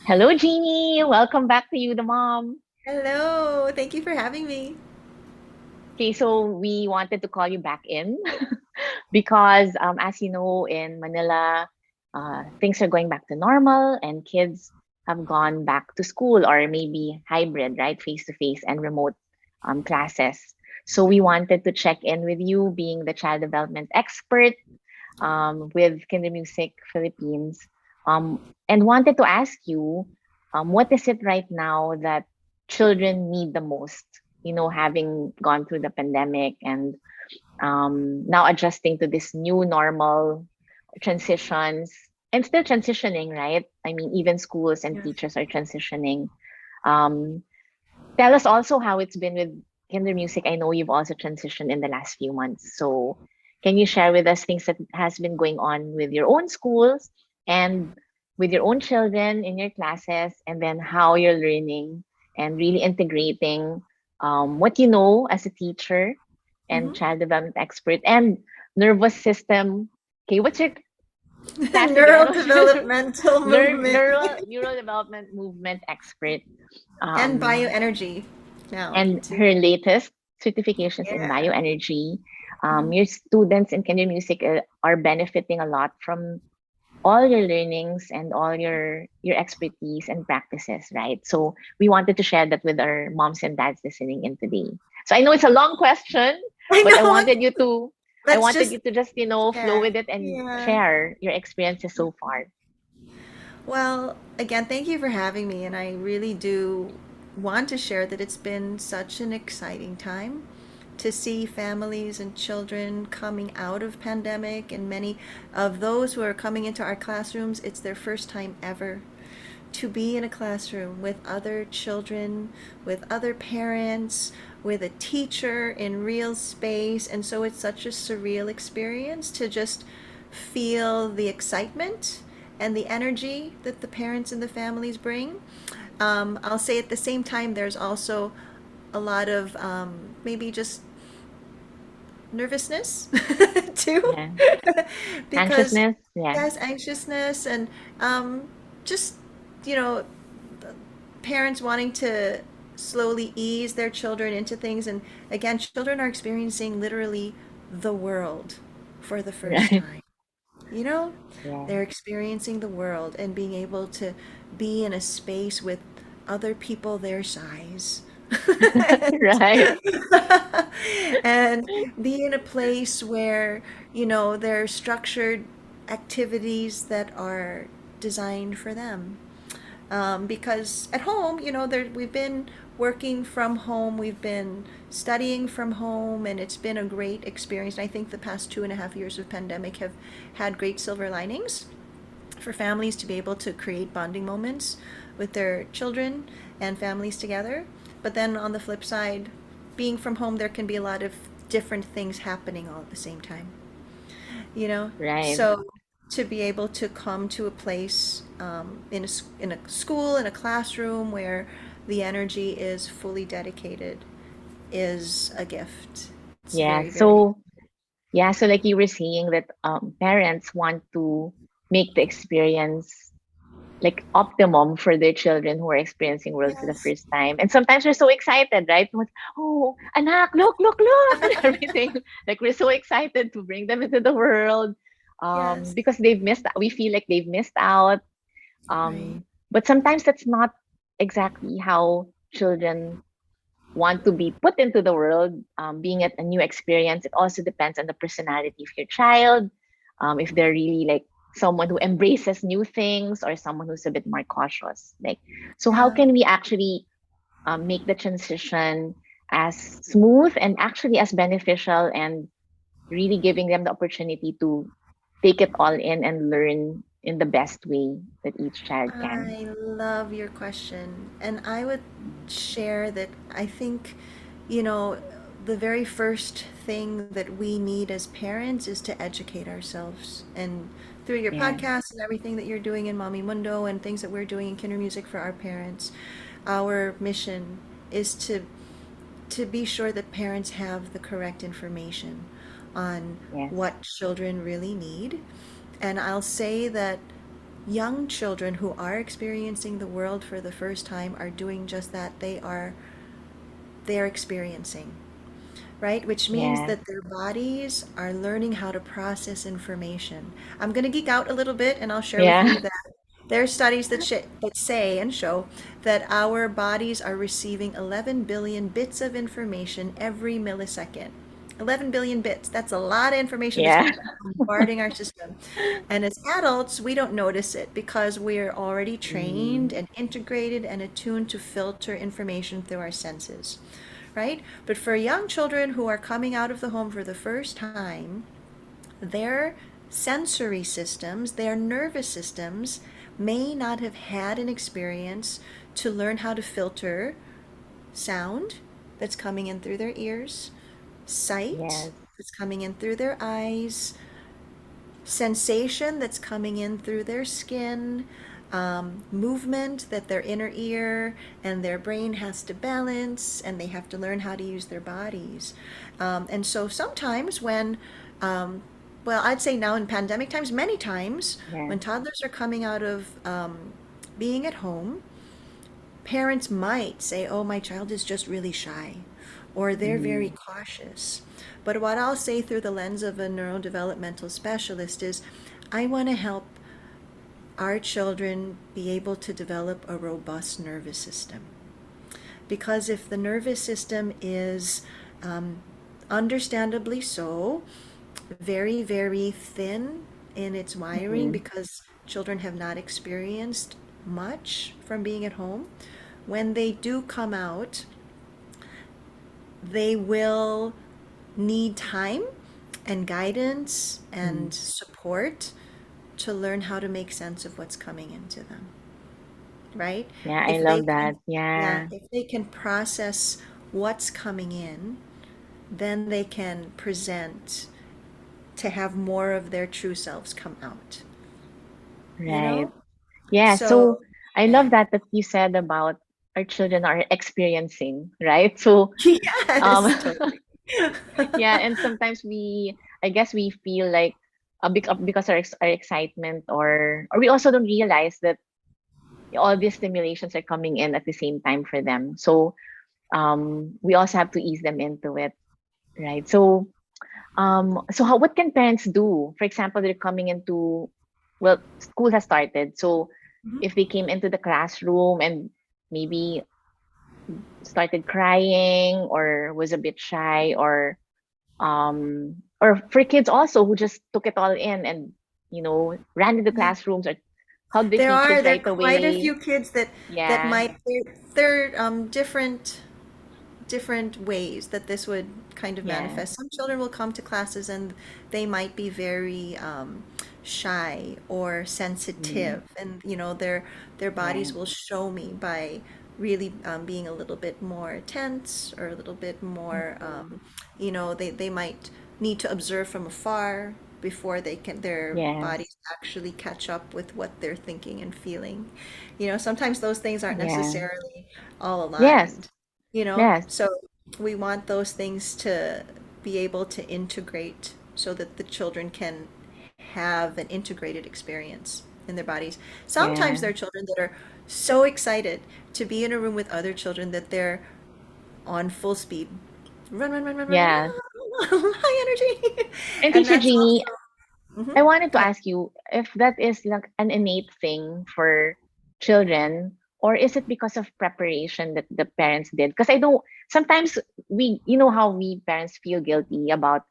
Hello, Jeannie. Welcome back to you, the mom. Hello, thank you for having me. Okay, so we wanted to call you back in because, as you know, in Manila, things are going back to normal and kids have gone back to school or maybe hybrid, right? Face to face and remote classes. So we wanted to check in with you, being the child development expert with Kindermusik Philippines, and wanted to ask you, what is it right now that children need the most? You know, having gone through the pandemic and now adjusting to this new normal transitions and still transitioning, right? I mean, even schools and Yes. teachers are transitioning. Um, Tell us also how it's been with Kinder Music. I know you've also transitioned in the last few months. So can you share with us things that has been going on with your own schools and with your own children in your classes, and then how you're learning and really integrating what you know as a teacher and hmm child development expert and nervous system. Okay, what's your class again? Neural What's your developmental movement neural development movement expert. and Um, bioenergy now and too. her latest certifications in Yeah. bioenergy. Mhm. Your students in Kinder Music are benefiting a lot from all your learnings and all your expertise and practices, right? So we wanted to share that with our moms and dads listening in today. So I know it's a long question, I but I know. wanted you to I Let's wanted just you to just flow share. with it and Yeah. share your experiences so far. Well, again, thank you for having me, and I really do want to share that it's been such an exciting time to see families and children coming out of pandemic, and many of those who are coming into our classrooms, it's their first time ever to be in a classroom with other children, with other parents, with a teacher in real space. And so it's such a surreal experience to just feel the excitement and the energy that the parents and the families bring. I'll say at the same time, there's also a lot of maybe just nervousness too, Yeah. because Anxiousness. Yeah. yes, anxiousness and just you know parents wanting to slowly ease their children into things. And again, children are experiencing literally the world for the first Right. time. You know, Yeah. they're experiencing the world and being able to be in a space with other people their size. Right. And be in a place where, there are structured activities that are designed for them. Because at home, we've been working from home, we've been studying from home, and it's been a great experience. And I think the past 2.5 years of pandemic have had great silver linings for families to be able to create bonding moments with their children and families together. But then on the flip side, being from home, there can be a lot of different things happening all at the same time you know Right. so to be able to come to a place in a school, in a classroom where the energy is fully dedicated is a gift. It's Yeah. very, very. So like you were saying that parents want to make the experience like optimum for their children who are experiencing world for the Yes. first time. And sometimes we're so excited, right? Like, oh, anak, look, and everything. Like we're so excited to bring them into the world Yes. because we feel like they've missed out. Right. But sometimes that's not exactly how children want to be put into the world, being at a new experience. It also depends on the personality of your child. If they're really like someone who embraces new things or someone who's a bit more cautious. Like, so how Yeah. can we actually make the transition as smooth and actually as beneficial and really giving them the opportunity to take it all in and learn in the best way that each child can? I love your question. And I would share that I think, you know, the very first thing that we need as parents is to educate ourselves. And through your Yeah. podcast and everything that you're doing in Mommy Mundo and things that we're doing in Kinder Music for our parents, our mission is to be sure that parents have the correct information on Yes. what children really need. And I'll say that young children who are experiencing the world for the first time are doing just that. They're experiencing, right? Which means Yeah. that their bodies are learning how to process information. I'm going to geek out a little bit and I'll share with Yeah. you that there are studies that say and show that our bodies are receiving 11 billion bits of information every millisecond. 11 billion bits. That's a lot of information just Yeah. bombarding our system. And as adults, we don't notice it because we're already trained Mm, and integrated and attuned to filter information through our senses, right? But for young children who are coming out of the home for the first time, their sensory systems, their nervous systems, may not have had an experience to learn how to filter sound that's coming in through their ears, sight yes. that's coming in through their eyes, sensation that's coming in through their skin, movement that their inner ear and their brain has to balance, and they have to learn how to use their bodies. And so sometimes um, well, I'd say now in pandemic times, many times, Yeah. when toddlers are coming out of being at home, parents might say, oh, my child is just really shy, or they're very Mm, cautious. But what I'll say through the lens of a neurodevelopmental specialist is, I want to help our children be able to develop a robust nervous system. Because if the nervous system is, um, understandably so, very, very thin in its wiring mm, because children have not experienced much from being at home, when they do come out, they will need time and guidance mm. and support to learn how to make sense of what's coming into them, right? Yeah, I If they love can, that. yeah, Yeah. if they can process what's coming in, then they can present to have more of their true selves come out, you Right. know? Yeah. So, So I yeah. love that you said about our children are experiencing, right? So um Yes, totally. yeah, and sometimes I guess we feel like because our excitement, or we also don't realize that all these stimulations are coming in at the same time for them. So we also have to ease them into it, right? So what can parents do? For example, they're coming into, well, school has started. So Mhm. if they came into the classroom and maybe started crying or was a bit shy, or for kids also who just took it all in and ran into Yeah. classrooms or hugged the teachers There are right quite a away. few kids that Yeah, might, they're different ways that this would kind of yeah, manifest. Some children will come to classes and they might be very shy or mm, sensitive, and their yeah, bodies will show me by really being a little bit more tense or a little bit more, they might need to observe from afar before their yes, bodies actually catch up with what they're thinking and feeling. Sometimes those things aren't yeah, necessarily all yes, aligned, yes, so we want those things to be able to integrate so that the children can have an integrated experience in their bodies. Sometimes yeah, there are children that are so excited to be in a room with other children that they're on full speed. Run, run, run, run, run, run, yeah. high energy. And And teacher that's Jeannie, also, I mhm, wanted to yeah. ask you if that is like an innate thing for children, or is it because of preparation that the parents did? Because I don't, sometimes how we parents feel guilty about,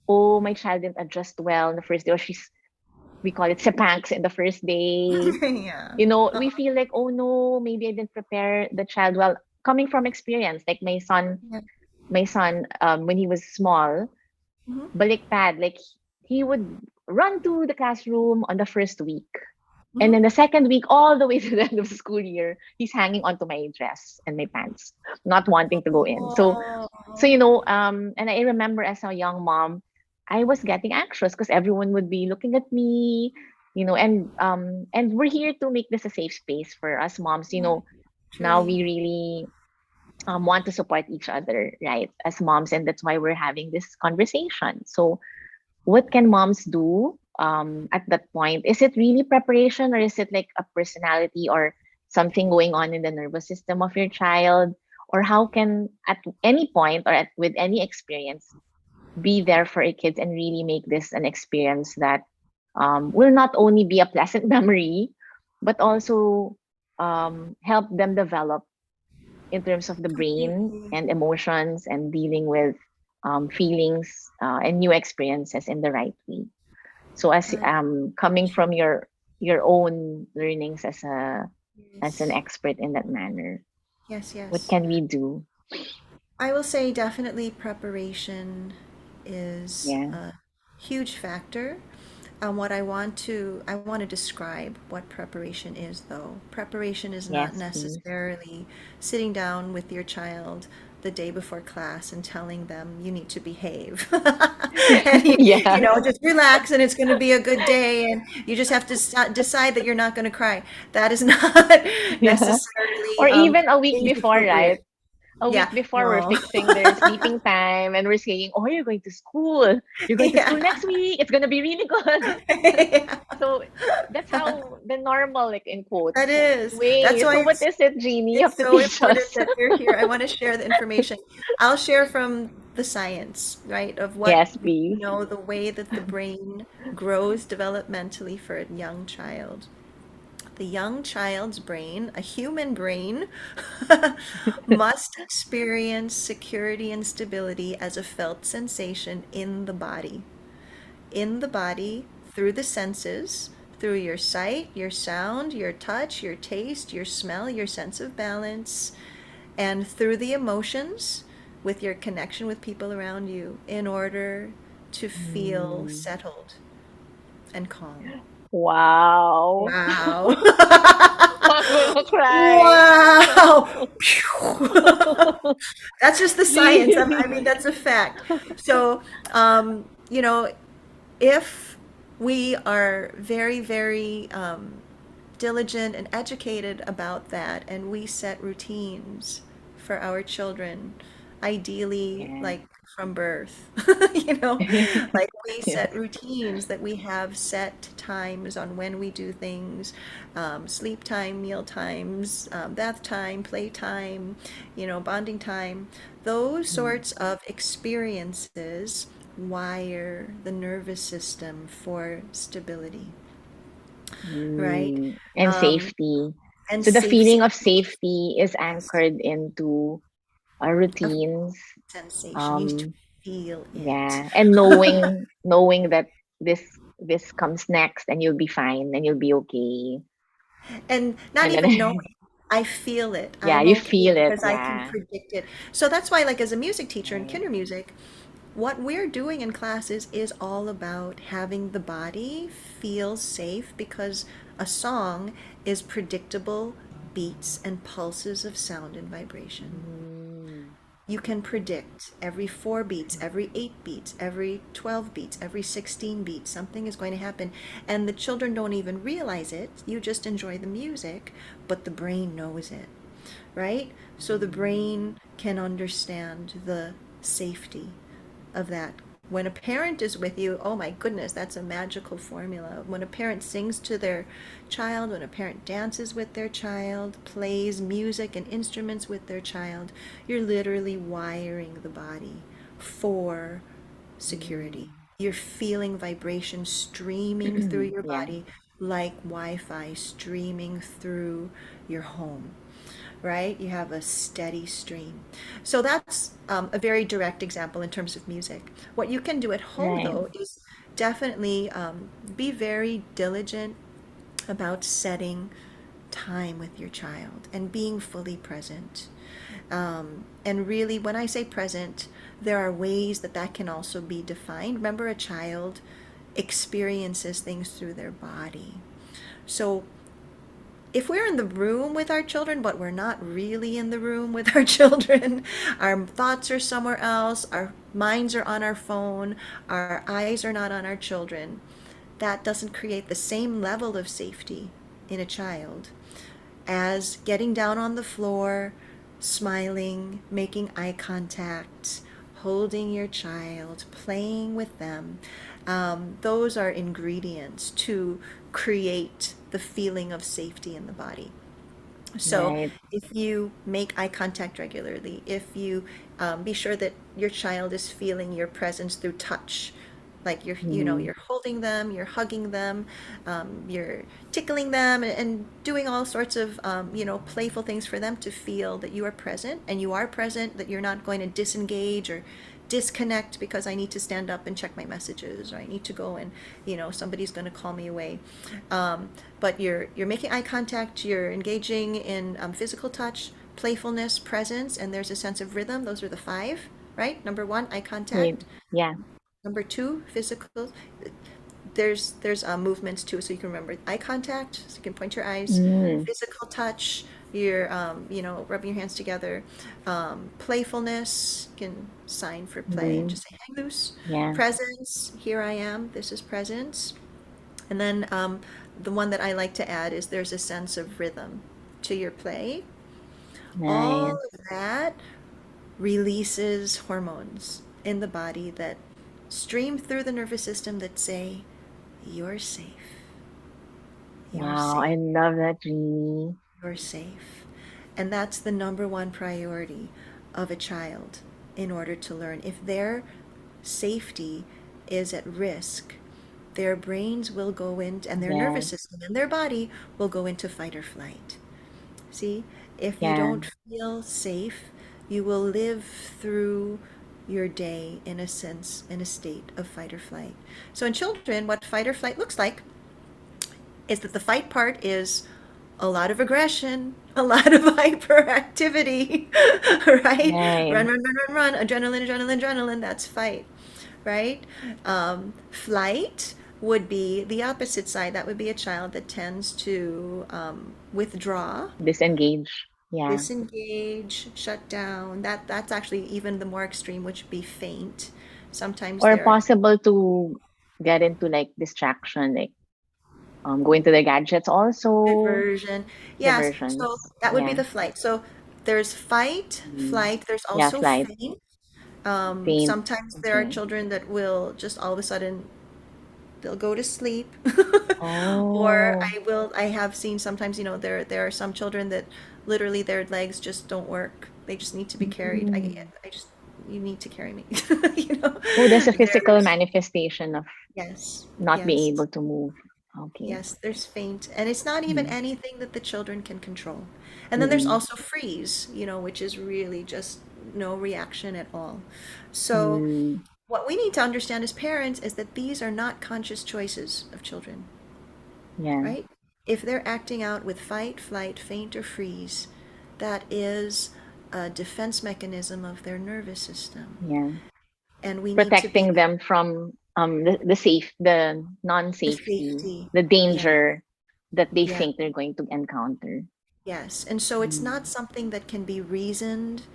oh, my child didn't adjust well in the first day, or we call it sepanks in the first day. Yeah. We feel like, oh no, maybe I didn't prepare the child well. Coming from experience, like Yeah. my son, when he was small, Mhm. baliktad, like he would run to the classroom on the first week. And Mhm. then the second week, all the way to the end of the school year, he's hanging onto my dress and my pants, not wanting to go in. So Oh. and I remember as a young mom, I was getting anxious because everyone would be looking at me, and we're here to make this a safe space for us moms. Yeah, Now truly. we really want to support each other, right, as moms, and that's why we're having this conversation. So what can moms do at that point? Is it really preparation, or is it like a personality or something going on in the nervous system of your child? Or how can at any point or with any experience be there for your kids and really make this an experience that will not only be a pleasant memory, but also help them develop in terms of the brain Completely. and emotions and dealing with feelings and new experiences in the right way. So as I coming appreciate. from your own learnings as an Yes. expert in that manner, Yes, what yes. can we do? I will say definitely preparation is Yeah. a huge factor. I want to describe what preparation is, though. Preparation is not Yes, please. necessarily sitting down with your child the day before class and telling them you need to behave. And Yeah. just relax and it's going to be a good day and you just have to decide that you're not going to cry. That is not Yeah. necessarily Or even a week age before, right? appropriate. A Yeah, week before, we're no. fixing their sleeping time and we're saying, oh, you're going to school. You're going to school Yeah. next week. It's going to be really good. Yeah. So that's how the normal, like in That quotes, is. That's way. why So what is it, Jeannie? You have it's to so teach important us. that you're here. I want to share the information. I'll share from the science, right, of what Yes, we please. know, the way that the brain grows developmentally for a young child. The young child's brain, a human brain, must experience security and stability as a felt sensation in the body. In the body, through the senses, through your sight, your sound, your touch, your taste, your smell, your sense of balance, and through the emotions with your connection with people around you in order to feel Mm. settled and calm. Wow. Wow. I'm gonna cry. Wow. That's just the science. I Jeez. mean, that's a fact. So, you know, if we are very, very diligent and educated about that, and we set routines for our children, ideally Yeah. like from birth, you know, like we set Yes. routines that we have set times on when we do things, sleep time, meal times, bath time, play time, bonding time, those Mm. sorts of experiences wire the nervous system for stability, right? And Um, safety. and So the safe feeling of safety. safety is Yes, anchored into of routines. sensation. You need to Um, feel it. yeah, and knowing that this comes next, and you'll be fine, and you'll be okay. And not And even then knowing. I feel it. yeah, I'm you okay feel it. because I can Yeah. predict it. So that's why, like, as a music teacher in Right. Kindermusik, what we're doing in classes is all about having the body feel safe because a song is predictable beats and pulses of sound and vibration. Mm. You can predict every 4 beats, every 8 beats, every 12 beats, every 16 beats, something is going to happen. And the children don't even realize it. You just enjoy the music, but the brain knows it, right? So the Mm. brain can understand the safety of that. When a parent is with you, oh my goodness, that's a magical formula. When a parent sings to their child, when a parent dances with their child, plays music and instruments with their child, you're literally wiring the body for security. Mm. You're feeling vibration streaming through your Yeah. body like Wi-Fi streaming through your home, right? You have a steady stream. So that's a very direct example in terms of music. What you can do at home, Right. though, is definitely be very diligent about setting time with your child and being fully present. And really, when I say present, there are ways that that can also be defined. Remember, a child experiences things through their body. So if we're in the room with our children, but we're not really in the room with our children, our thoughts are somewhere else, our minds are on our phone, our eyes are not on our children, that doesn't create the same level of safety in a child as getting down on the floor, smiling, making eye contact, holding your child, playing with them. Those are ingredients to create the feeling of safety in the body. So Right. if you make eye contact regularly, if you be sure that your child is feeling your presence through touch, like Mm-hmm. you're holding them, you're hugging them, you're tickling them, and doing all sorts of, playful things for them to feel that you are present, and you are present, that you're not going to disengage or disconnect because I need to stand up and check my messages, or I need to go and, somebody's going to call me away. Um, but you're making eye contact, you're engaging in physical touch, playfulness, presence, and there's a sense of rhythm. Those are the five, right? Number one, eye Right. contact. Yeah. Number two, physical. There's movements too, so you can remember eye contact, so you can point your eyes, Mm. physical touch, you're rubbing your hands together, playfulness, you can sign for play and Mm-hmm. just say hang loose, Yeah. presence, here I am, this is presence, and then the one that I like to add is there's a sense of rhythm to your play. All Nice. of that releases hormones in the body that stream through the nervous system that say, you're safe, you're Wow. safe, I love that, Jeannie. you're safe. And that's the number one priority of a child in order to learn. If their safety is at risk, their brains will go into, and their Yeah. nervous system and their body will go into fight or flight. See, if you Yeah. don't feel safe, you will live through your day in a sense, in a state of fight or flight. So in children, what fight or flight looks like is that the fight part is a lot of aggression, a lot of hyperactivity, right? Right. Run, adrenaline, adrenaline, adrenaline, that's fight, right? Flight would be the opposite side. That would be a child that tends to withdraw, Disengage. Yeah. disengage, shut down. That's actually even the more extreme, which would be faint. Sometimes Or there are possible to get into like distraction, like go into the gadgets also. diversion. Yes, so Diversions. that would be Yeah. the flight. So there's fight, Mm. flight, there's Yeah, also flight. faint. Faint. Sometimes there are Okay. children that will just all of a sudden they'll go to sleep. Or Oh. I have seen sometimes, there are some children that literally their legs just don't work. They just need to be carried. Mm. I just you need to carry me. Oh, there's a physical There's manifestation of yes, not being yes. able to move. Okay. Yes, there's faint, and it's not even Mm. anything that the children can control. And then there's Mm-mm. also freeze, which is really just no reaction at all. So, Mm. what we need to understand as parents is that these are not conscious choices of children, Yeah. right? If they're acting out with fight, flight, faint, or freeze, that is a defense mechanism of their nervous system. Yeah. And we need to be Protecting them from the the non-safety, safety. the Yeah, danger that they yeah. think they're going to encounter. Yes, and so it's not Mm. something that can be reasoned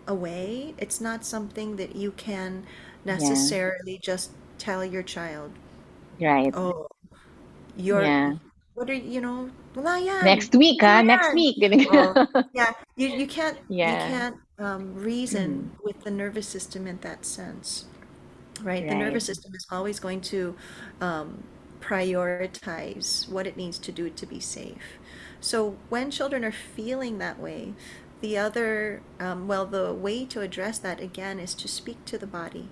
away. It's not something that you can Yeah. necessarily just tell your child, Right. "Oh, you're Yeah. what are well, I am. Next week, Here next I am." week. Oh, yeah. You can't you Yeah. can't reason Mm. with the nervous system in that sense, right? The Right. nervous system is always going to um, prioritize what it needs to do to be safe. So when children are feeling that way, the way to address that again is to speak to the body.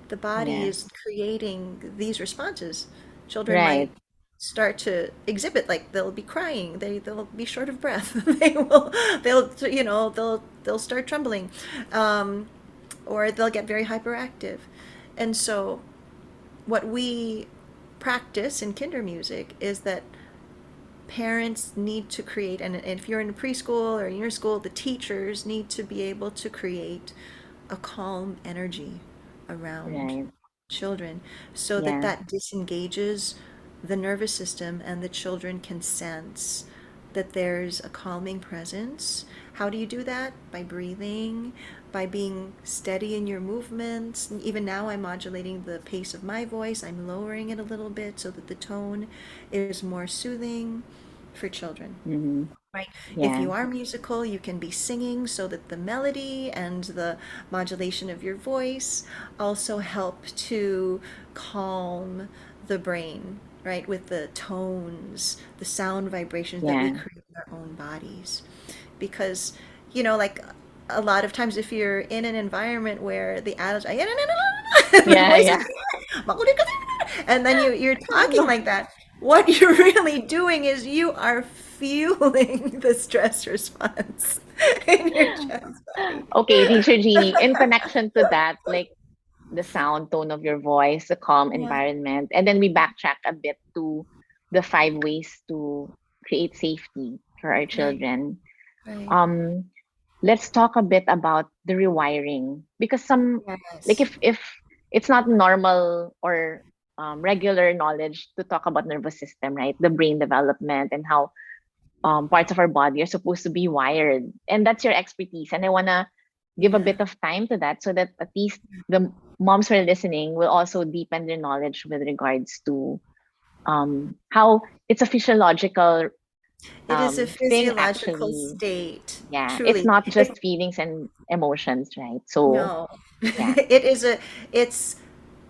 The body Yeah. is creating these responses. Children Right. might start to exhibit like they'll be crying, they'll be short of breath, they'll start trembling, um, or they'll get very hyperactive. And so what we practice in Kindermusik is that parents need to create, and if you're in preschool or in your school, the teachers need to be able to create a calm energy around Right. children so that Yeah. that disengages the nervous system and the children can sense that there's a calming presence. How do you do that? By breathing, by being steady in your movements. Even now, I'm modulating the pace of my voice. I'm lowering it a little bit so that the tone is more soothing for children. Mm-hmm. right? If Yeah. you are musical, you can be singing so that the melody and the modulation of your voice also help to calm the brain, right? With the tones, the sound vibrations that we Yeah. create in our own bodies. Because, like a lot of times if you're in an environment where the adults are, the Yeah. voice Yeah. is, and then you're Oh talking no. like that, what you're really doing is you are fueling the stress response in your child's body. Okay, teacher Jeannie, in connection to that, like the sound tone of your voice, the calm Yeah, environment, and then we backtrack a bit to the 5 ways to create safety for our right, children. right. Um, let's talk a bit about the rewiring because like Yes. if it's not normal or regular knowledge to talk about nervous system, right? The brain development and how parts of our body are supposed to be wired. And that's your expertise. And I want to give a Yeah. bit of time to that so that at least the moms who are listening will also deepen their knowledge with regards to how it's a physiological It is a thing, physiological actually. state, Yeah. It's truly. not just feelings and emotions, right? So, No. yeah. It's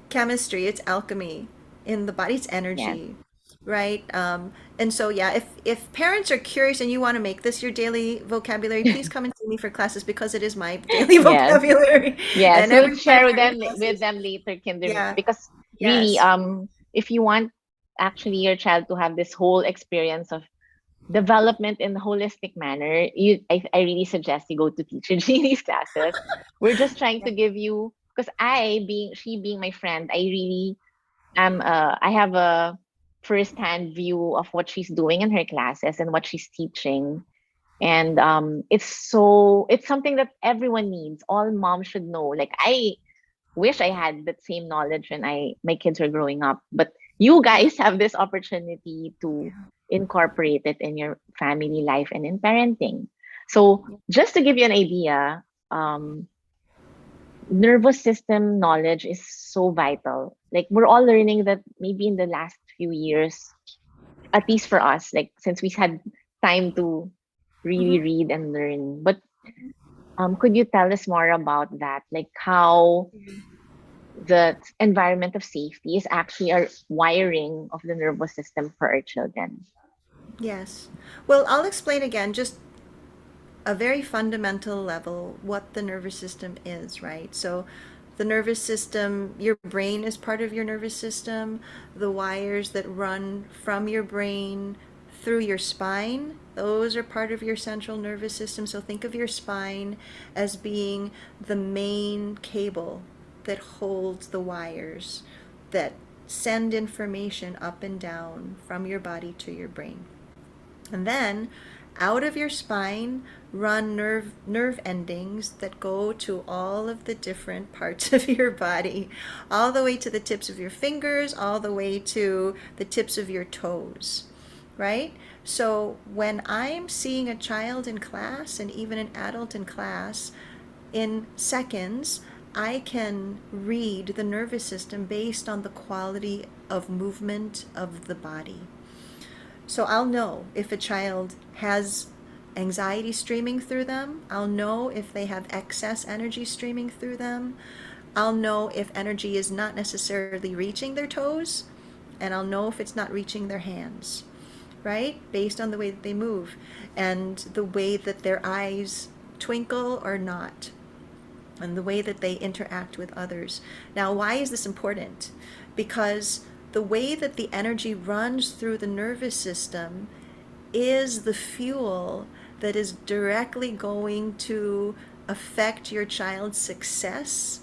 chemistry, it's alchemy in the body, it's Yes. energy, right? And so, yeah, if parents are curious and you want to make this your daily vocabulary, please come and see me for classes because it is my daily Yes. vocabulary. Yes. And We'll every time share we're in with classes, them later, kinder, yeah, because really, yes, if you want actually your child to have this whole experience of development in a holistic manner, I really suggest you go to teacher Jeannie's classes. We're just trying yeah, to give you, because she being my friend, I have a first hand view of what she's doing in her classes and what she's teaching. And it's something that everyone needs. All moms should know. Like I wish I had that same knowledge when I my kids were growing up. But you yeah, guys have this opportunity to incorporate it in your family life and in parenting. So just to give you an idea, um, nervous system knowledge is so vital. Like we're all learning that maybe in the last few years, at least for us, like since we had time to really hmm read and learn. But could you tell us more about that? Like how the environment of safety is actually a wiring of the nervous system for our children. yes. Well, I'll explain again, just a very fundamental level, what the nervous system is, right? So, the nervous system, your brain is part of your nervous system. The wires that run from your brain through your spine, those are part of your central nervous system. So, think of your spine as being the main cable that holds the wires that send information up and down from your body to your brain. And then out of your spine run nerve endings that go to all of the different parts of your body, all the way to the tips of your fingers, all the way to the tips of your toes, right? So when I'm seeing a child in class and even an adult in class, in seconds, I can read the nervous system based on the quality of movement of the body. So I'll know if a child has anxiety streaming through them. I'll know if they have excess energy streaming through them. I'll know if energy is not necessarily reaching their toes, and I'll know if it's not reaching their hands, right? Based on the way that they move and the way that their eyes twinkle or not, and the way that they interact with others. Now, why is this important? Because the way that the energy runs through the nervous system is the fuel that is directly going to affect your child's success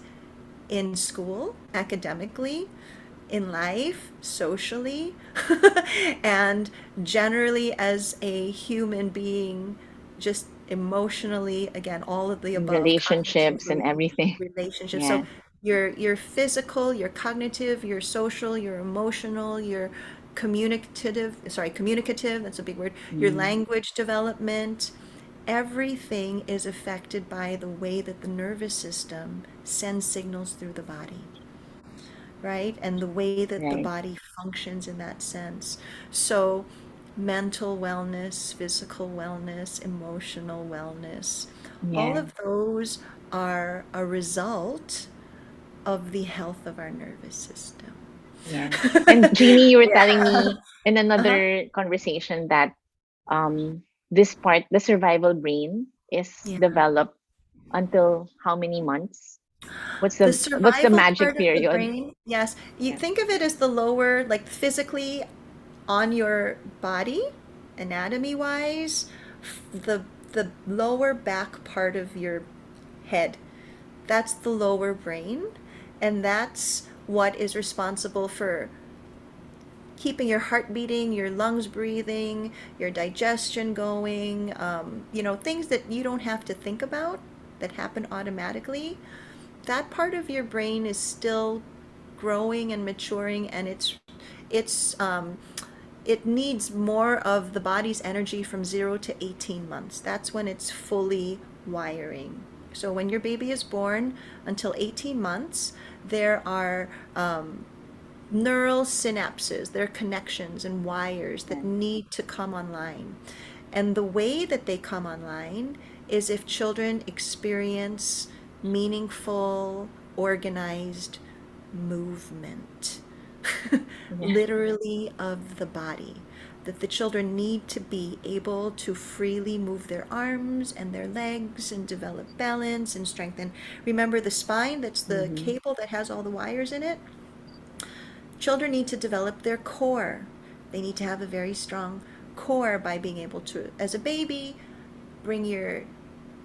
in school, academically, in life, socially, and generally as a human being, just emotionally, again, all of the above, Relationships and cognitively, everything. relationships. So Yes. your physical, your cognitive, your social, your emotional, your communicative, that's a big word, your Mm, language development, everything is affected by the way that the nervous system sends signals through the body, right? And the way that the right. body functions in that sense. So, mental wellness, physical wellness, emotional wellness. All Yeah. of those are a result of the health of our nervous system. Yeah. And Jeannie, you were telling Yeah. me in Uh-huh. another conversation that this part, the survival brain, is Yeah. developed until how many months? The What's the survival magic part of the period? brain, yes, you Yeah. think of it as the lower, like physically on your body, anatomy wise, the the lower back part of your head. That's the lower brain, and that's what is responsible for keeping your heart beating, your lungs breathing, your digestion going, things that you don't have to think about that happen automatically. That part of your brain is still growing and maturing, and it's it needs more of the body's energy from 0 to 18 months. That's when it's fully wiring. So when your baby is born until 18 months, there are neural synapses, there are connections and wires that Yeah. need to come online. And the way that they come online is if children experience meaningful, organized movement, Yeah. literally of the body. That the children need to be able to freely move their arms and their legs and develop balance and strengthen. Remember the spine, that's the Mm-hmm. cable that has all the wires in it? Children need to develop their core. They need to have a very strong core by being able to, as a baby, bring your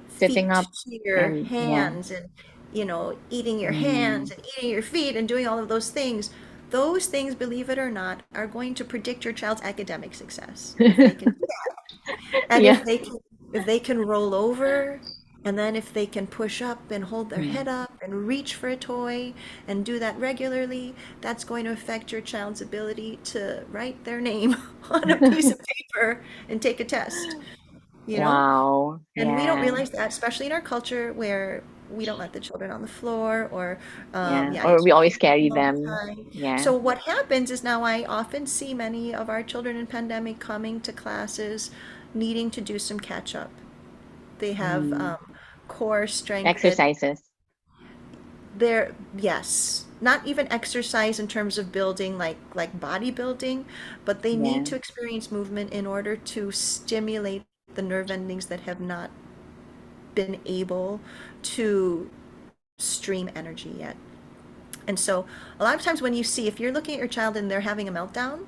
Sitting feet up to your and yeah. hands and, eating your hands Mm. and eating your feet and doing all of those things. Those things, believe it or not, are going to predict your child's academic success if they can do that. And Yeah. if they can roll over, and then if they can push up and hold their head Mm. up and reach for a toy and do that regularly, that's going to affect your child's ability to write their name on a piece of paper and take a test, you know? Wow. And we don't Yeah. realize that, especially in our culture where we don't let the children on the floor, or Yeah. yeah, Or it's we just always keep carry them all the them. time. Yeah. So what happens is now I often see many of our children in pandemic coming to classes needing to do some catch up. They have Mm. core strength that Exercises. they're, yes, not even exercise in terms of building like bodybuilding, but they need Yeah. to experience movement in order to stimulate the nerve endings that have not been able to stream energy yet. And so a lot of times when you see, if you're looking at your child and they're having a meltdown,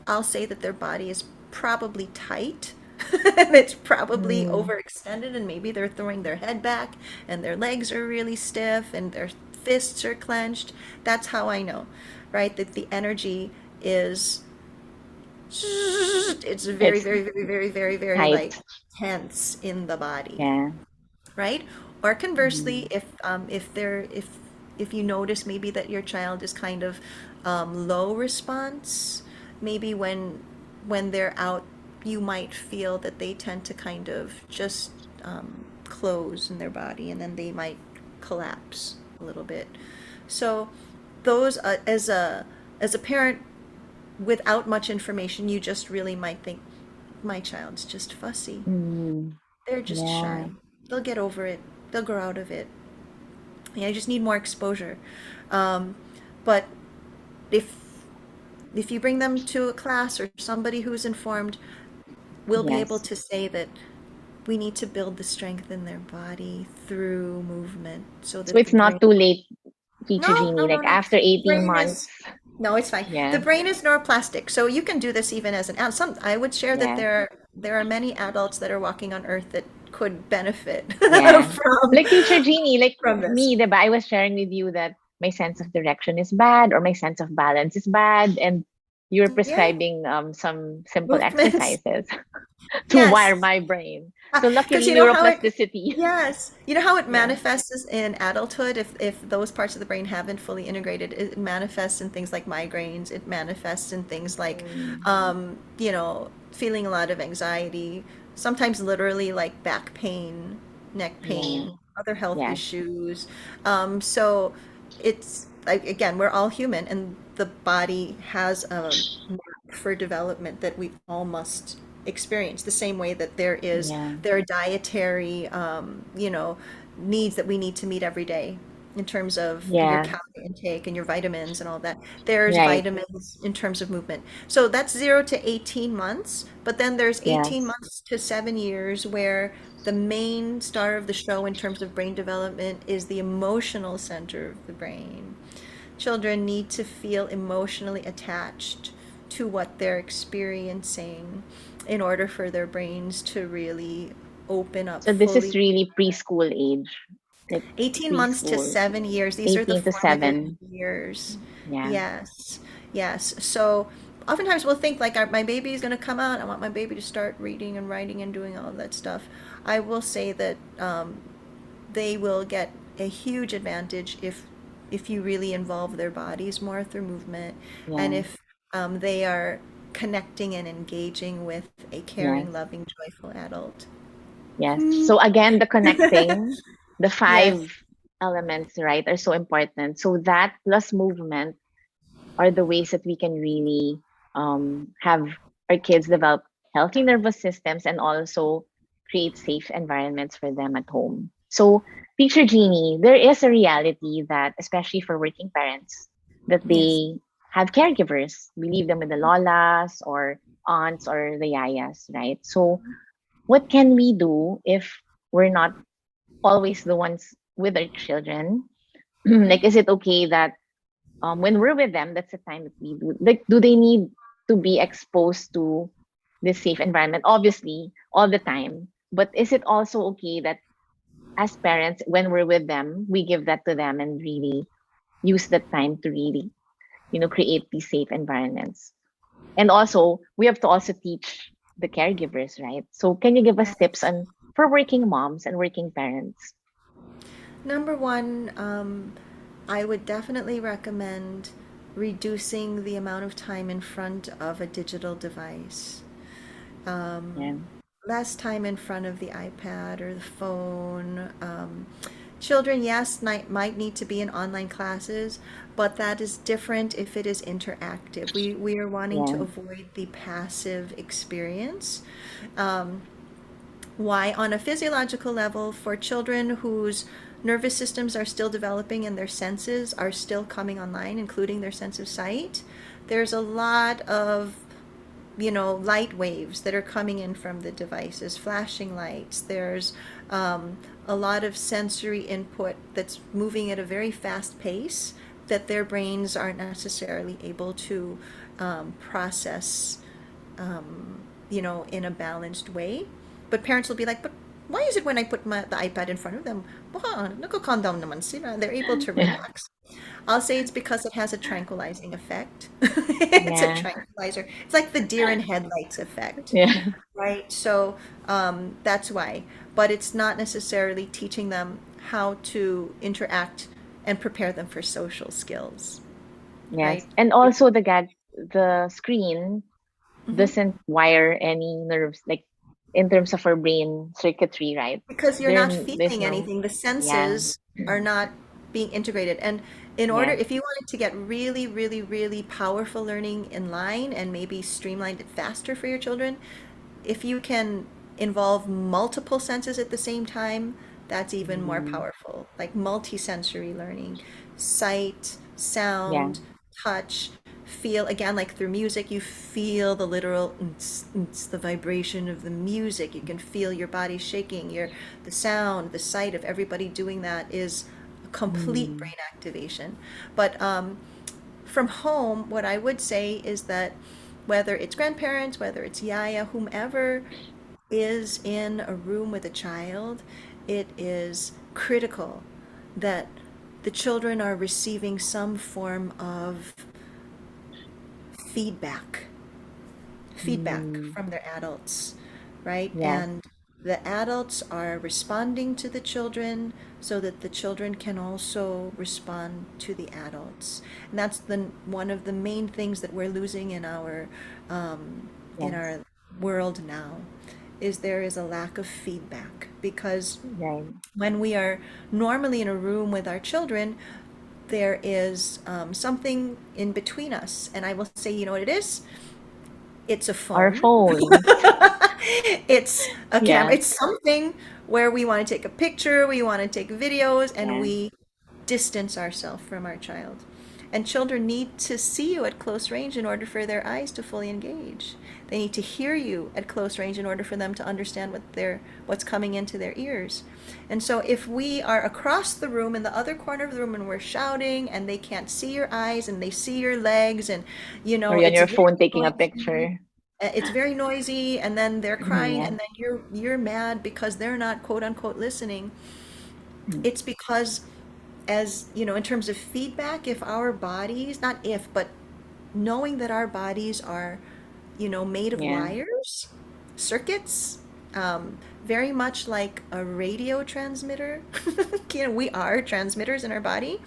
I'll say that their body is probably tight and it's probably Mm. overextended, and maybe they're throwing their head back and their legs are really stiff and their fists are clenched. That's how I know, right? That the energy is, it's very, It's very, very, very, very, very like tight. tense in the body, Yeah. right? Or conversely, Mm. if you notice maybe that your child is kind of low response, maybe when they're out, you might feel that they tend to kind of just close in their body, and then they might collapse a little bit. So those as a parent without much information, you just really might think my child's just fussy. Mm. They're just Yeah. shy. They'll get over it. They'll grow out of it. Yeah, I just need more exposure. Um, but if if you bring them to a class or somebody who's informed, we'll be able Yes. to say that we need to build the strength in their body through movement so So that the it's brain. not too late, Teacher No, no, Jeannie. no, Like no. after The 18 brain months. is. No, it's fine. The Yeah. brain is neuroplastic, so you can do this even as an adult. Some I would share that Yeah. there are many adults that are walking on Earth that could benefit Yeah. from Like Teacher Jeannie, like this. me, diba? I was sharing with you that my sense of direction is bad or my sense of balance is bad. And you're Yeah, prescribing some simple movements. exercises to Yes, wire my brain. So because luckily, you know how it. neuroplasticity. Yes, you know how it Yeah. manifests in adulthood. If those parts of the brain haven't fully integrated, it manifests in things like migraines. It manifests in things like, Mm. feeling a lot of anxiety. Sometimes literally like back pain, neck Yeah. pain, other health Yes. issues. So it's like, again, we're all human, and the body has a map for development that we all must experience, the same way that Yeah. there are dietary needs that we need to meet every day in terms of your Yeah. calorie intake and your vitamins and all that. There's Right. vitamins in terms of movement. So that's 0 to 18 months, but then there's 18 Yes. months to 7 years where the main star of the show in terms of brain development is the emotional center of the brain. Children need to feel emotionally attached to what they're experiencing in order for their brains to really open up So this is fully. really preschool age, like 18 months to preschool, 7 years, these are the 18 to formative 7. years. Yeah. Yes, yes. So oftentimes we'll think like my baby is going to come out. I want my baby to start reading and writing and doing all of that stuff. I will say that they will get a huge advantage if you really involve their bodies more through movement, and Yeah. if they are connecting and engaging with a Yes. caring, loving, joyful adult. Yes. Hmm. So again, the connecting, the Yes, five elements, right, are so important. So that plus movement are the ways that we can really have our kids develop healthy nervous systems and also create safe environments for them at home. So, Teacher Jeannie, there is a reality that, especially for working parents, that yes. they have caregivers. We leave them with the lolas or aunts or the yayas, right? So, what can we do if we're not always the ones with our children? Mhm. Like, is it okay that when we're with them, that's the time that we do. Like, do they need to be exposed to this safe environment? Obviously, all the time. But is it also okay that as parents, when we're with them, we give that to them and really use that time to really, create these safe environments? And also, we have to also teach the caregivers, right? So, can you give us tips Yes. on for working moms and working parents? Number one, I would definitely recommend reducing the amount of time in front of a digital device. Yeah, Less time in front of the iPad or the phone. Children, yes, might need to be in online classes, but that is different if it is interactive. We are wanting to yeah, avoid the passive experience. Um, why, on a physiological level, for children whose nervous systems are still developing and their senses are still coming online, including their sense of sight, there's a lot of light waves that are coming in from the devices, flashing lights. There's a lot of sensory input that's moving at a very fast pace that their brains aren't necessarily able to process, in a balanced way. But parents will be like, but why is it when I put the iPad in front of them, calm down naman sila. They're able to yeah, relax. I'll say it's because it has a tranquilizing effect. It's a yeah, tranquilizer. It's like the deer in headlights effect, yeah. right? So that's why. But it's not necessarily teaching them how to interact and prepare them for social skills, Yes. right? And also the screen Mhm. doesn't wire any nerves like in terms of our brain circuitry, right? Because you're not There's feeling no anything. The yeah. senses are not being integrated. And in order, Yes. if you wanted to get really, really, really powerful learning in line and maybe streamlined it faster for your children, if you can involve multiple senses at the same time, that's even more Mm, powerful. Like multisensory learning, sight, yeah. sound, touch, feel. Again, like through music, you feel the literal the vibration of the music. You can feel your body shaking, the sound, the sight of everybody doing that is a complete Mm, brain activation. But from home, what I would say is that whether it's grandparents, whether it's yaya, whomever is in a room with a child, it is critical that the children are receiving some form of feedback feedback mm, from their adults, right? yes. And the adults are responding to the children so that the children can also respond to the adults. And that's the one of the main things that we're losing in Yes. our world now is there is a lack of feedback because Right. when we are normally in a room with our children, there is something in between us. And I will say, you know what it is? It's a Our phone. phones. It's a camera. Yes. It's something where we want to take a picture, we want to take videos, and Yeah. we distance ourselves from our child. And children need to see you at close range in order for their eyes to fully engage. They need to hear you at close range in order for them to understand what's coming into their ears. And so if we are across the room in the other corner of the room and we're shouting and they can't see your eyes and they see your legs and Or you're on it's your very phone taking a noisy, picture. and then they're crying, Yeah. and then you're mad because they're not quote unquote listening. Mm. It's because, as you know, in terms of feedback, if our bodies, not if, but knowing that our bodies are, made of Yeah. wires, circuits, very much like a radio transmitter. We are transmitters in our body,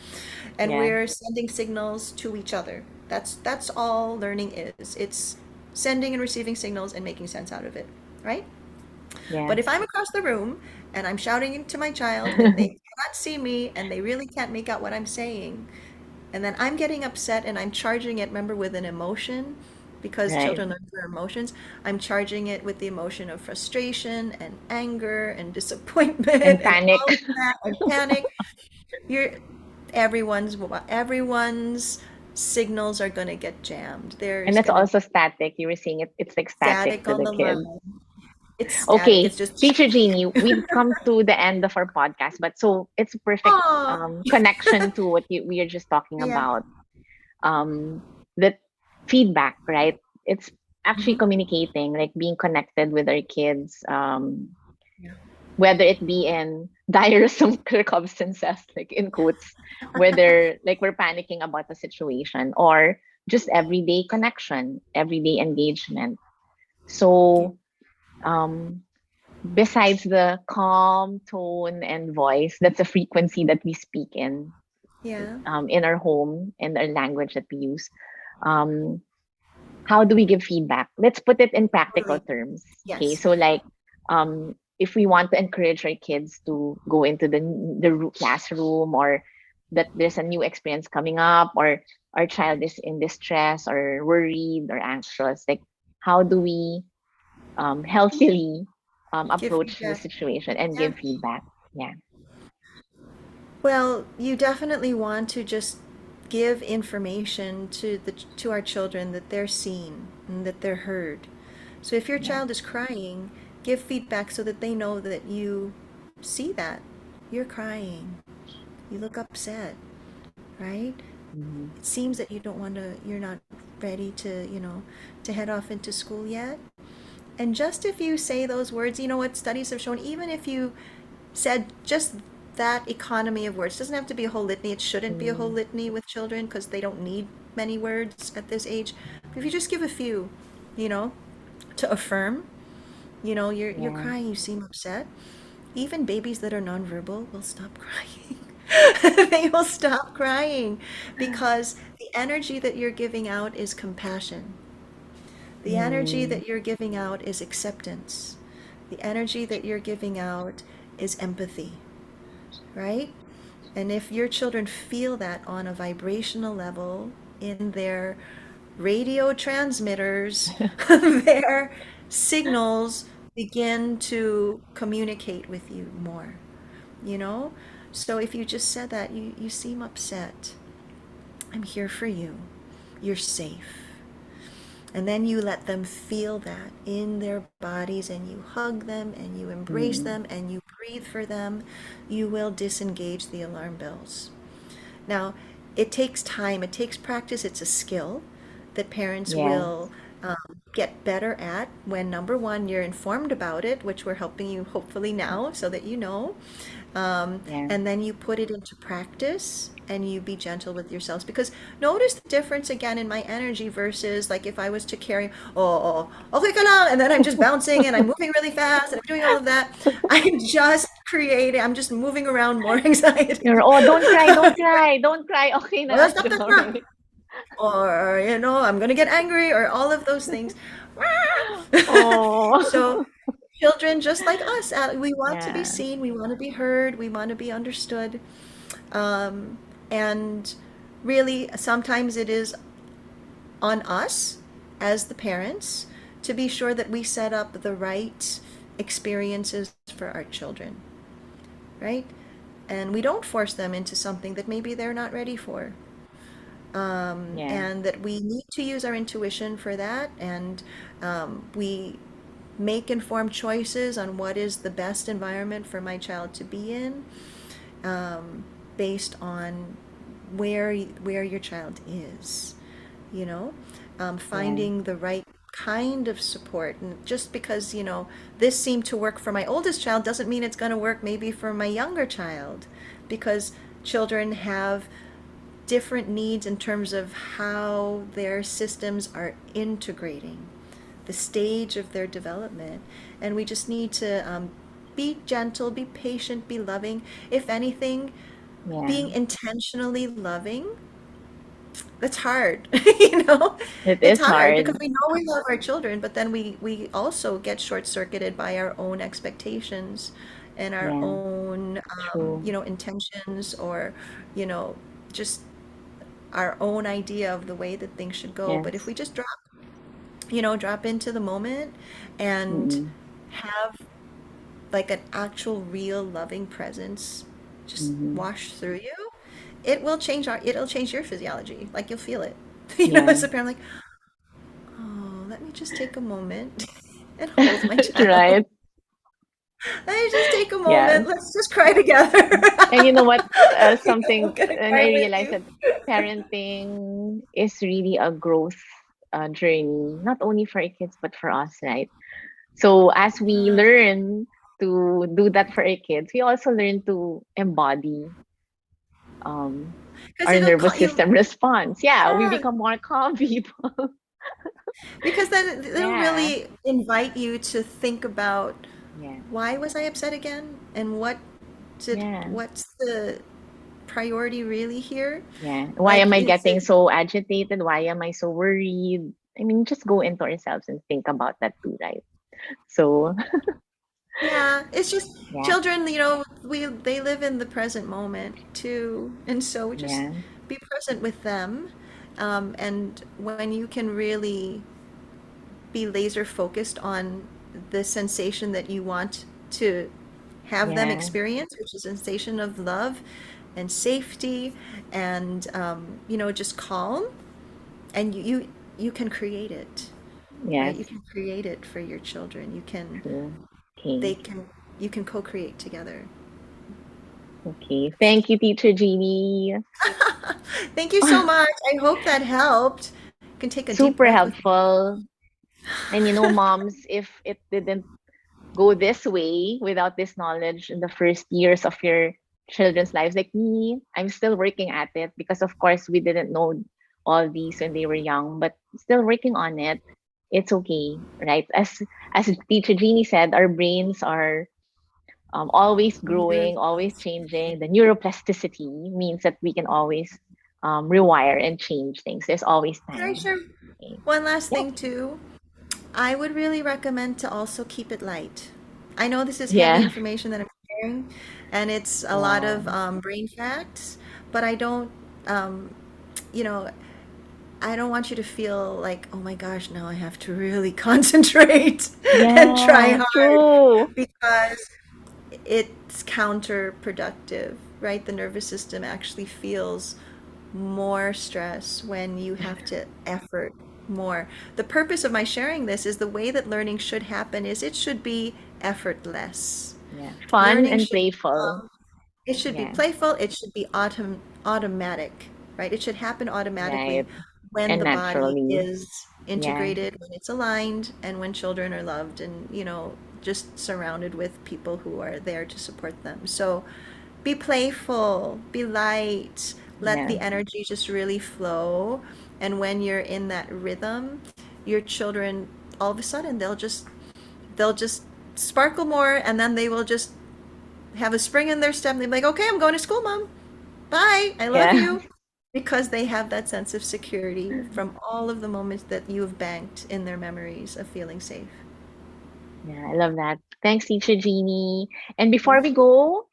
and Yeah. we're sending signals to each other. That's all learning is. It's sending and receiving signals and making sense out of it, right? Yeah. But if I'm across the room and I'm shouting to my child and they cannot see me and they really can't make out what I'm saying, and then I'm getting upset and I'm charging it, remember, with an emotion, because Right. children learn through emotions. I'm charging it with the emotion of frustration and anger and disappointment And and all panic. of that and panic. You're everyone's signals are going to get jammed. And There's that's going to be also static. You were saying it's like static static to on the the kids. line. It's static. It's Okay, just Teacher Jeannie, we've come to the end of our podcast, but so it's a perfect oh connection to what we are just talking yeah. about. Um, the feedback, right? It's actually Mhm. communicating, like being connected with our kids, Yeah. whether it be in dire circumstances, like in quotes, whether like we're panicking about the situation, or just everyday connection, everyday engagement. Yeah. So, besides the calm tone and voice, that's a frequency that we speak Yeah. in our home and our language that we use. Um, how do we give feedback? Let's put it in practical Totally. terms. Okay, Yes. so like if we want to encourage our kids to go into the classroom, or that there's a new experience coming up, or our child is in distress or worried or anxious, like how do we healthily Give approach the feedback. situation and Yeah. give feedback? Yeah, Well, you definitely want to just give information to our children that they're seen and that they're heard. So if your yeah. child is crying, give feedback so that they know that you see that. You're crying. You look upset, right? Mhm. It seems that you're not ready to, to head off into school yet. And just if you say those words, you know what studies have shown, even if you said just that economy of words, doesn't have to be a whole litany. It shouldn't be a whole Mm, litany with children because they don't need many words at this age. But if you just give a few, you know, to affirm, you're yeah. crying, you seem upset. Even babies that are nonverbal will stop crying. They will stop crying because the energy that you're giving out is compassion. The energy Mm, that you're giving out is acceptance. The energy that you're giving out is empathy, right? And if your children feel that on a vibrational level in their radio transmitters, their signals begin to communicate with you more, you know? So if you just said that, you seem upset. I'm here for you. You're safe. And then you let them feel that in their bodies and you hug them and you embrace mm, them and you breathe for them. You will disengage the alarm bells. Now, it takes time, it takes practice, it's a skill that parents yes. will get better at when number one, you're informed about it, which we're helping you hopefully now so that you know. Yeah. And then you put it into practice and you be gentle with yourselves. Because notice the difference again in my energy versus like if I was to carry, okay, ka lang, and then I'm just bouncing and I'm moving really fast and I'm doing all of that. I'm just moving around more anxiety. You're, oh, don't cry, don't cry, don't cry. Okay Oh, na. stop that crap. Or, I'm going to get angry or all of those things. So Oh, children, just like us, we want to be yeah. seen, we want to be heard, we want to be understood. And really, sometimes it is on us as the parents to be sure that we set up the right experiences for our children, right? And we don't force them into something that maybe they're not ready for. Yeah. And that we need to use our intuition for that. And we make informed choices on what is the best environment for my child to be in, based on where your child is, you know, Yeah. finding the right kind of support. And just because, this seemed to work for my oldest child doesn't mean it's going to work maybe for my younger child, because children have different needs in terms of how their systems are integrating, the stage of their development. And we just need to be gentle, be patient, be loving. If anything, Yeah. being intentionally loving, that's hard. you know It it's is hard because hard. we know we love our children, but then we also get short-circuited by our own expectations and our Yeah. own True. intentions, or you know just our own idea of the way that things should go. But if Yes. we just drop into the moment and Mm-mm. have like an actual real loving presence just Mm-hmm. wash through you, it'll change your physiology. Like you'll feel it. Yeah. As a parent, like, oh, let me just take a moment and hold my child. Right. Let me just take a Yeah. moment. Let's just cry together. And you know what? I'm Something, gonna and I cry with realized you. that parenting is really a growth journey, not only for our kids, but for us, right? So as we Yeah. learn to do that for our kids, we also learn to embody um, Because our it'll nervous call you. system response. Yeah, we Yeah. become more calm people. Because then it'll Yeah. really invite you to think about, Yeah. why was I upset again? And Yeah. what's the priority really here? Yeah. Why am Like, I is getting it, so agitated? Why am I so worried? I mean, just go into ourselves and think about that too, right? So, yeah, it's just yeah, children, they live in the present moment too. And so we just yeah, be present with them. And when you can really be laser focused on the sensation that you want to have them yeah, experience, which is a sensation of love and safety and just calm, and you can create it, right? You yes, can create it for your children. true. Okay, They can you can co-create together. okay. Thank you, Teacher Jeannie. Thank you so much. I hope that helped. You can take a deep Super breath with me. helpful. And moms, if it didn't go this way without this knowledge in the first years of your children's lives, like me, I'm still working at it because, of course, we didn't know all these when they were young, but still working on it. It's okay, right? As Teacher Jeannie said, our brains are always Really growing, always changing. fascinating. The neuroplasticity means that we can always rewire and change things. There's always Can I time. share Okay. one last Yeah. thing too? I would really recommend to also keep it light. I know this is heavy Yeah. information that I'm sharing, and it's a lot Wow. of brain facts, but um, you know, I don't want you to feel like, oh my gosh, now I have to really concentrate and try Yeah. hard, True. because it's counterproductive, right? The nervous system actually feels more stress when you have to effort more. The purpose of my sharing this is the way that learning should happen is it should be effortless. Yeah. Fun Learning and should playful. it should be Yeah. playful, it should be automatic, right? It should happen automatically Right. when And the body naturally. is Yeah. integrated, when it's aligned, and when children are loved and, just surrounded with people who are there to support them. So be playful, be light, let Yeah. the energy just really flow. And when you're in that rhythm, your children, all of a sudden, they'll just sparkle more, and then they will just have a spring in their step, and they'll be like, okay, I'm going to school, mom. Bye. I love Yeah. you. Because they have that sense of security from all of the moments that you have banked in their memories of feeling safe. Yeah. I love that. Thanks, Teacher Jeannie. And before we Mhm. go,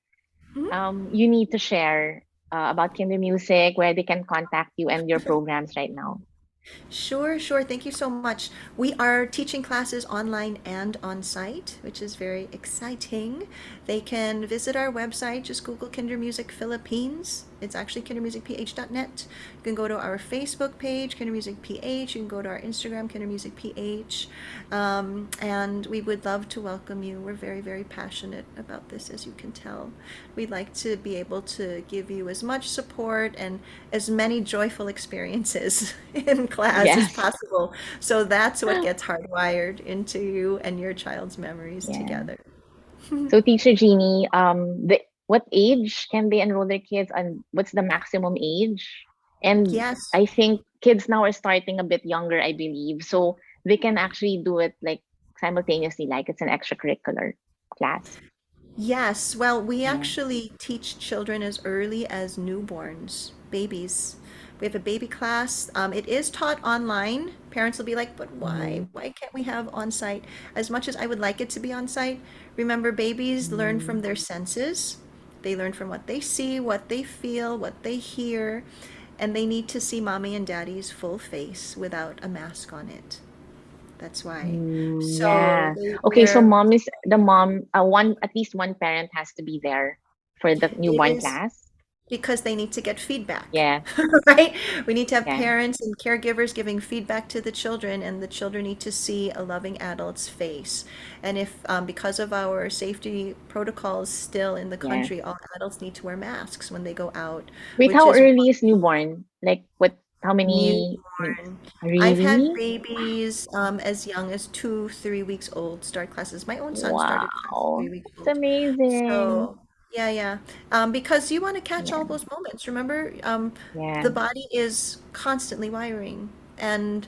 Mhm. you need to share about Kindermusik, where they can contact you and your programs right now. Sure, sure. Thank you so much. We are teaching classes online and on site, which is very exciting. They can visit our website, just Google Kindermusik Philippines. It's actually kindermusicph.net. You can go to our Facebook page, Kindermusik PH. You can go to our Instagram, Kindermusik PH. And we would love to welcome you. We're very, very passionate about this, as you can tell. We'd like to be able to give you as much support and as many joyful experiences in class as Yes. possible. So that's what gets hardwired into you and your child's memories Yeah. together. So, Teacher Jeannie, what age can they enroll their kids, and what's the maximum age? And Yes. I think kids now are starting a bit younger, I believe, so they can actually do it like simultaneously, like it's an extracurricular class. Yes, well, we Yeah. actually teach children as early as newborns, babies. We have a baby class. It is taught online. Parents will be like, but why? Mm-hmm. Why can't we have on site? As much as I would like it to be on site, remember, babies learn Mm-hmm. from their senses. They learn from what they see, what they feel, what they hear, and they need to see mommy and daddy's full face without a mask on it. That's why. Mm, So yeah. they Okay, so wear, mom is the mom. One at least one parent has to be there for the it newborn is class. because they need to get feedback, Yeah. right? We need to have Yeah. parents and caregivers giving feedback to the children, and the children need to see a loving adult's face. And if, because of our safety protocols still in the Yeah. country, all adults need to wear masks when they go out, Wait, which how is early is newborn? Like what? How many? newborn. I've had Really? babies as young as 2, 3 weeks old start classes. My own son started classes Wow, 3 weeks it's old. amazing. So, yeah, yeah. Because you want to catch all Yeah. those moments. Remember, Yeah. the body is constantly wiring, and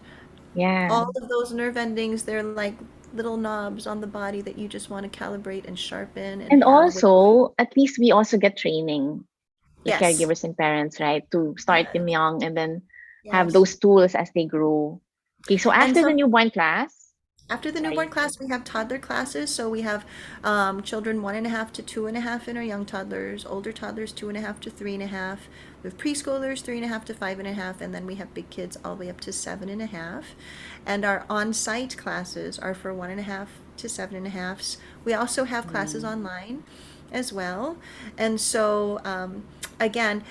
Yeah. all of those nerve endings, they're like little knobs on the body that you just want to calibrate and sharpen and And have with. also, at least we also get training, the Yes, caregivers and parents, right? To start them yes, young and then have yes. those tools as they grow. Okay, so And after the some newborn class, After the newborn sorry. class, we have toddler classes. So we have children 1.5 to 2.5 in our young toddlers, older toddlers 2.5 to 3.5. We have preschoolers 3.5 to 5.5, and then we have big kids all the way up to 7.5. And our on-site classes are for 1.5 to 7.5s. We also have classes Mm, online as well. And so, again,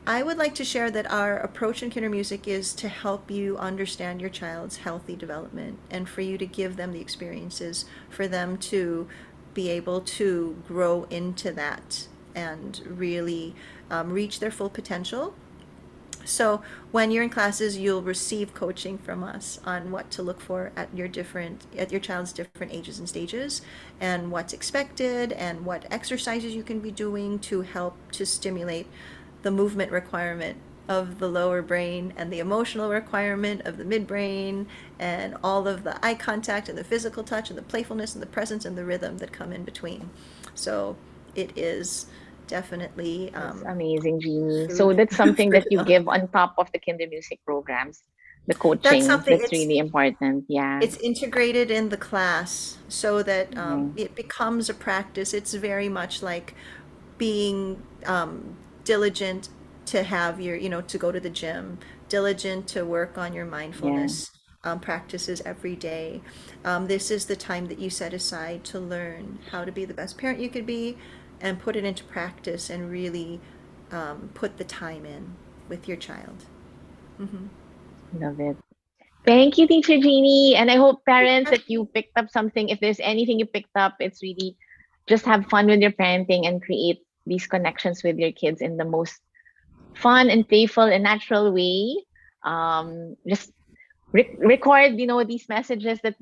I would like to share that our approach in Kindermusik is to help you understand your child's healthy development and for you to give them the experiences for them to be able to grow into that and really reach their full potential. So when you're in classes, you'll receive coaching from us on what to look for at your child's different ages and stages, and what's expected, and what exercises you can be doing to help to stimulate the movement requirement of the lower brain and the emotional requirement of the midbrain and all of the eye contact and the physical touch and the playfulness and the presence and the rhythm that come in between. So it is definitely that's amazing, Jeannie. So food that's something for that the you thought. give on top of the kinder music programs, the That's coaching. something. That's really important. Yeah. It's integrated in the class so that Yeah. it becomes a practice. It's very much like being diligent to have your, to go to the gym, diligent to work on your Yeah. mindfulness practices every day. This is the time that you set aside to learn how to be the best parent you could be and put it into practice and really put the time in with your child. Hmm. Love it. Thank you, Teacher Jeannie. And I hope parents that you picked up something. If there's anything you picked up, it's really just have fun with your parenting and create these connections with your kids in the most fun and playful and natural way. Just record, these messages that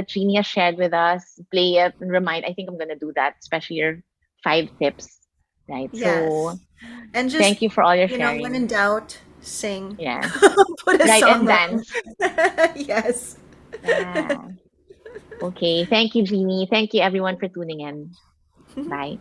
Jeannie has shared with us, play it and remind. I think I'm gonna do that, especially your 5 tips, right? Yes. So And just, thank you for all your when in sharing. doubt, sing. Yeah. Put a Right, and song on. dance. Yes. Yeah. Okay. Thank you, Jeannie. Thank you, everyone, for tuning in. Bye.